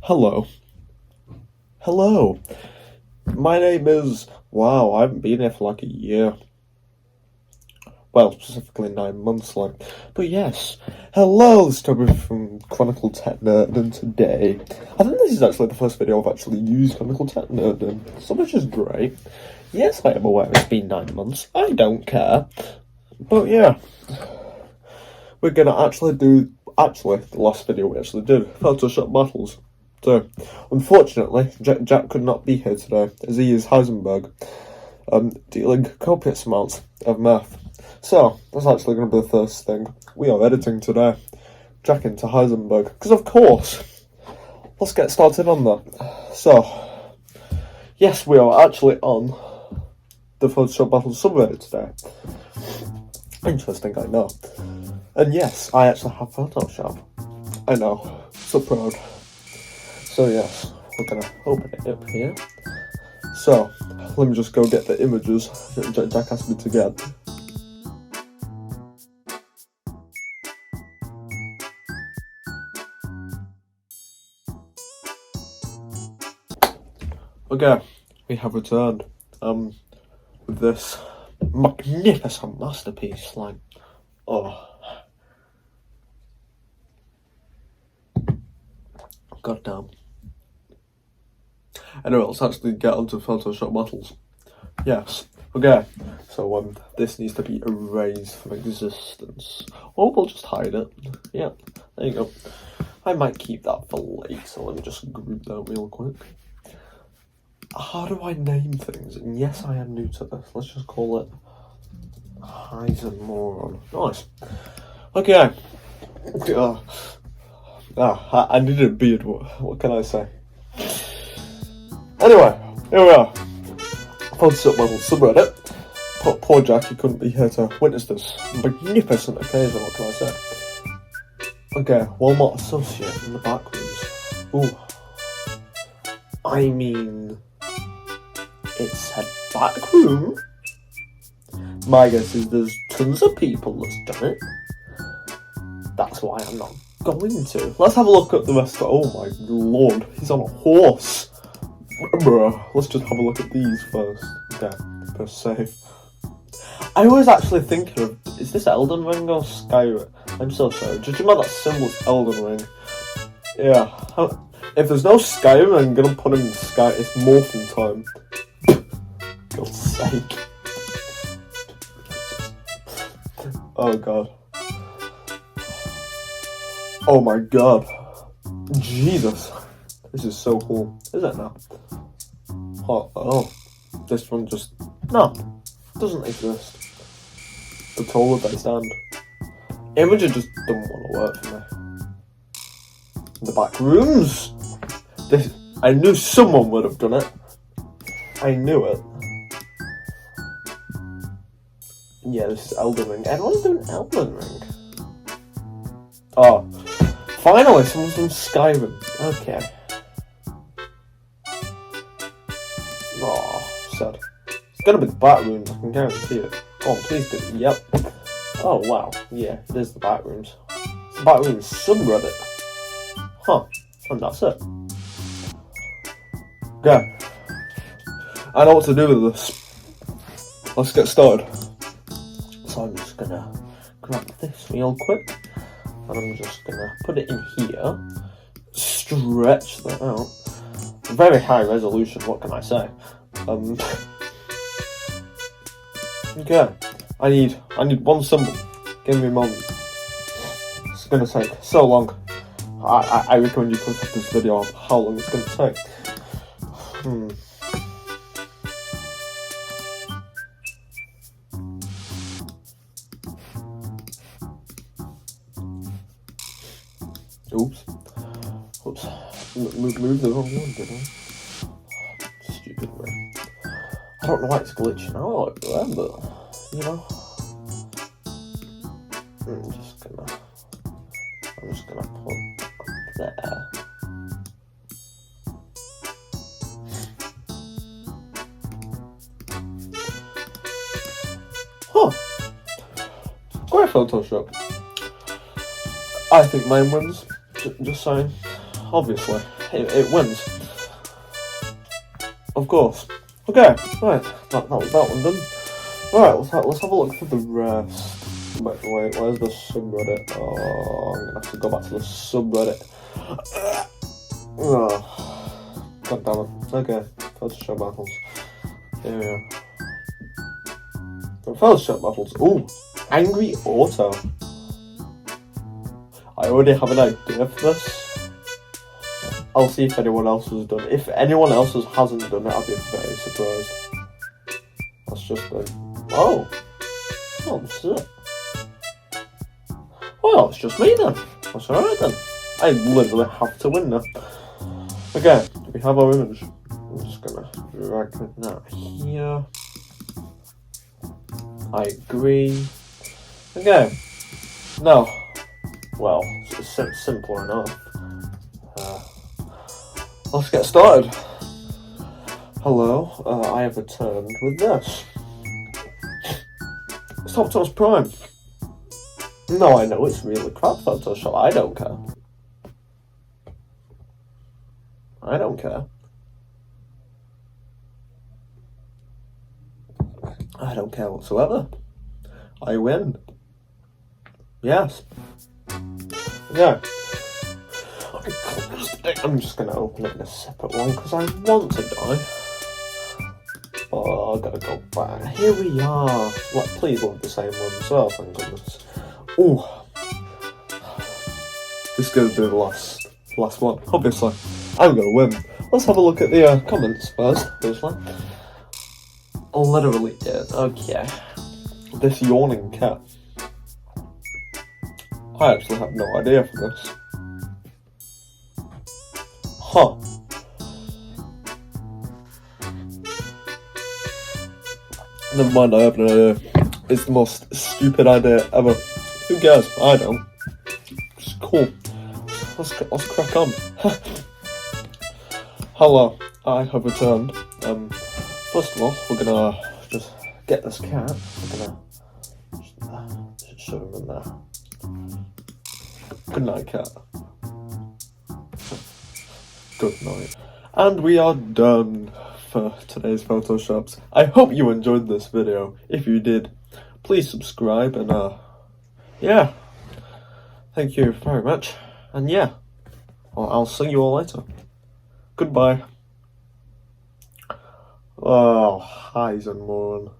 Hello. Hello. My name is... Wow, I haven't been here for like a year. Well, specifically 9 months, like. But yes. Hello, this is Toby from Chronicle Tech Nerd, and today... I think this is actually the first video I've actually used Chronicle Tech Nerd in, so which is great. Yes, I am aware it's been 9 months. I don't care. But yeah. We're gonna actually do... Actually, the last video we actually did, Photoshop battles. So, unfortunately, Jack could not be here today, as he is Heisenberg, dealing copious amounts of math. So, that's actually going to be the first thing. We are editing today. Jack into Heisenberg. Because of course, let's get started on that. So, yes, we are actually on the Photoshop Battle subreddit today. Interesting, I know. And yes, I actually have Photoshop. I know. So proud. So yes, we're gonna open it up here. So, let me just go get the images that Jack asked me to get. Okay, we have returned with this magnificent masterpiece, like, oh. God damn. Anyway, let's actually get onto Photoshop battles. Yes. Okay. So this needs to be erased from existence. Or we'll just hide it. Yeah. There you go. I might keep that for later, so let me just group that real quick. How do I name things? And yes, I am new to this. Let's just call it heisenmoron. Nice. Okay. I needed a beard, what can I say? Anyway, here we are. Photoshop battle subreddit. Poor Jack, he couldn't be here to witness this magnificent occasion, what can I say? Okay, Walmart associate in the back rooms. Ooh. I mean, it's a back room. My guess is there's tons of people that's done it. That's why I'm not going to. Let's have a look at the rest of... Oh my lord, he's on a horse. Bruh, let's just have a look at these first. Okay, press save. I was actually thinking of, is this Elden Ring or Skyrim? I'm so sorry, judging by that symbol, it's Elden Ring. Yeah, if there's no Skyrim, I'm gonna put him in Sky. It's morphin time. God's sake. Oh god. Oh my god. Jesus. This is so cool. Is it now? Oh. This one just... No. Doesn't exist. The taller they stand. Imager just doesn't want to work for me. The back rooms. I knew someone would have done it. I knew it. Yeah, this is Elden Ring. Everyone's doing Elden Ring. Oh. Finally, someone's done Skyrim. Okay. Oh, sad. It's gonna be the back rooms, I can guarantee it. Oh, please do. Yep. Oh, wow. Yeah, it is the back rooms. It's the back rooms subreddit. Huh. And that's it. Okay. I know what to do with this. Let's get started. So I'm just gonna grab this real quick. And I'm just gonna put it in here, stretch that out. Very high resolution, what can I say? Okay, I need one symbol. Give me a moment. It's gonna take so long. I recommend you click this video on how long it's gonna take. Oops. Move the wrong one, did I? Stupid way. I don't know why it's glitching out like that, but, you know. I'm just gonna put there. Huh. Great Photoshop. I think mine wins. Just saying. Obviously, it wins. Of course. Okay, right. That was that one done. Alright, let's have a look for the rest. Wait, where's the subreddit? Oh, I'm gonna have to go back to the subreddit. Oh, God damn it. Okay, Photoshop battles. Here we go. Photoshop battles. Ooh, Angry Auto. I already have an idea for this. I'll see if anyone else has done it. If anyone else hasn't done it, I'll be very surprised. That's just a... Oh, shit. Well, it's just me then. That's alright then. I literally have to win now. Okay, we have our image. I'm just gonna drag that here. I agree. Okay. Now, well, it's simple enough. Let's get started. Hello, I have returned with this. It's Optimus Prime. No, I know it's really crap Photoshop. I don't care. I don't care. I don't care whatsoever. I win. Yes. Yeah. I'm just gonna open it in a separate one because I want to die. Oh, I gotta go back. Here we are. Please love the same one as well, thank goodness. Ooh. This is gonna be the last one. Obviously, I'm gonna win. Let's have a look at the comments first, obviously. Literally did. Okay. This yawning cat. I actually have no idea for this. Huh. Never mind, I have no idea. It's the most stupid idea ever. Who cares? I don't. It's cool. Let's crack on. Hello, I have returned. First of all, we're gonna just get this cat. We're gonna just shove him in there. Good night, cat. Good night. And we are done for today's Photoshops. I hope you enjoyed this video. If you did, please subscribe and yeah. Thank you very much. And yeah, I'll see you all later. Goodbye. Oh, heisenmoron.